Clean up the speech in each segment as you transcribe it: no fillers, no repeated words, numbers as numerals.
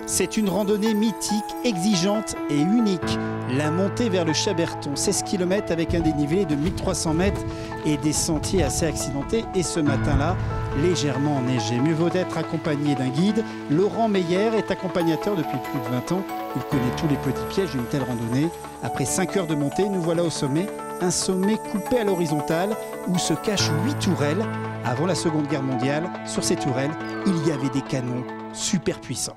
C'est une randonnée mythique, exigeante et unique. La montée vers le Chaberton, 16 km avec un dénivelé de 1300 mètres et des sentiers assez accidentés. Et ce matin-là, légèrement enneigé. Mieux vaut d'être accompagné d'un guide. Laurent Meyer est accompagnateur depuis plus de 20 ans. Il connaît tous les petits pièges d'une telle randonnée. Après 5 heures de montée, nous voilà au sommet. Un sommet coupé à l'horizontale où se cachent 8 tourelles. Avant la Seconde Guerre mondiale, sur ces tourelles, il y avait des canons super puissants.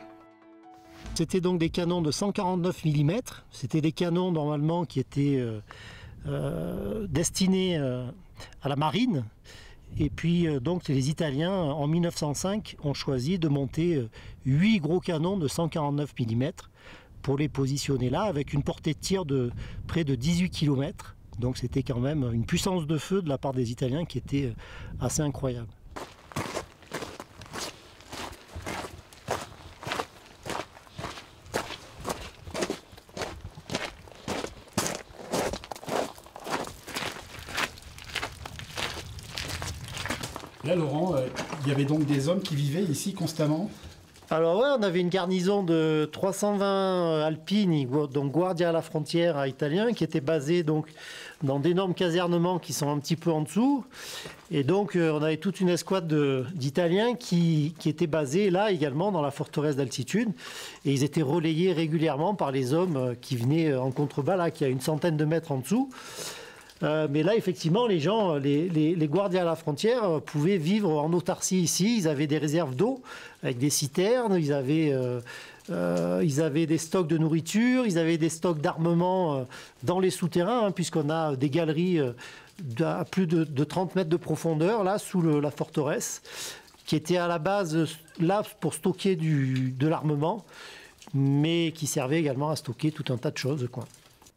C'était donc des canons de 149 mm. C'était des canons normalement qui étaient destinés à la marine. Et puis donc les Italiens en 1905 ont choisi de monter 8 gros canons de 149 mm pour les positionner là avec une portée de tir de près de 18 km. Donc c'était quand même une puissance de feu de la part des Italiens qui était assez incroyable. Là, Laurent, il y avait donc des hommes qui vivaient ici constamment? Alors ouais, on avait une garnison de 320 alpini, donc Guardia alla Frontiera italien, qui était basée donc dans d'énormes casernements qui sont un petit peu en dessous. Et donc on avait toute une escouade d'Italiens qui étaient basés là également dans la forteresse d'altitude. Et ils étaient relayés régulièrement par les hommes qui venaient en contrebas, là, qui a une centaine de mètres en dessous. Mais là, effectivement, les gens, les Guardia à la frontière pouvaient vivre en autarcie ici. Ils avaient des réserves d'eau avec des citernes, ils avaient des stocks de nourriture, ils avaient des stocks d'armement dans les souterrains, hein, puisqu'on a des galeries à plus de 30 mètres de profondeur, là, sous la forteresse, qui étaient à la base là pour stocker de l'armement, mais qui servaient également à stocker tout un tas de choses, quoi.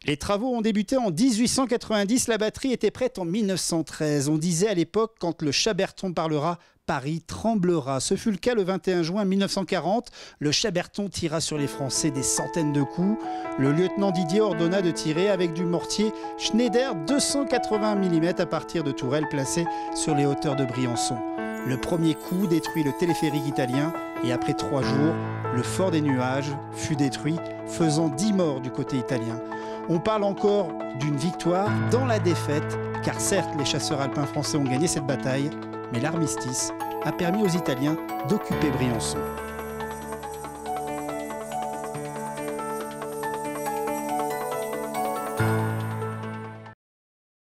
Les travaux ont débuté en 1890, la batterie était prête en 1913. On disait à l'époque, quand le Chaberton parlera, Paris tremblera. Ce fut le cas le 21 juin 1940. Le Chaberton tira sur les Français des centaines de coups. Le lieutenant Didier ordonna de tirer avec du mortier Schneider 280 mm à partir de tourelles placées sur les hauteurs de Briançon. Le premier coup détruit le téléphérique italien et après 3 jours, le fort des Nuages fut détruit, faisant 10 morts du côté italien. On parle encore d'une victoire dans la défaite, car certes, les chasseurs alpins français ont gagné cette bataille, mais l'armistice a permis aux Italiens d'occuper Briançon.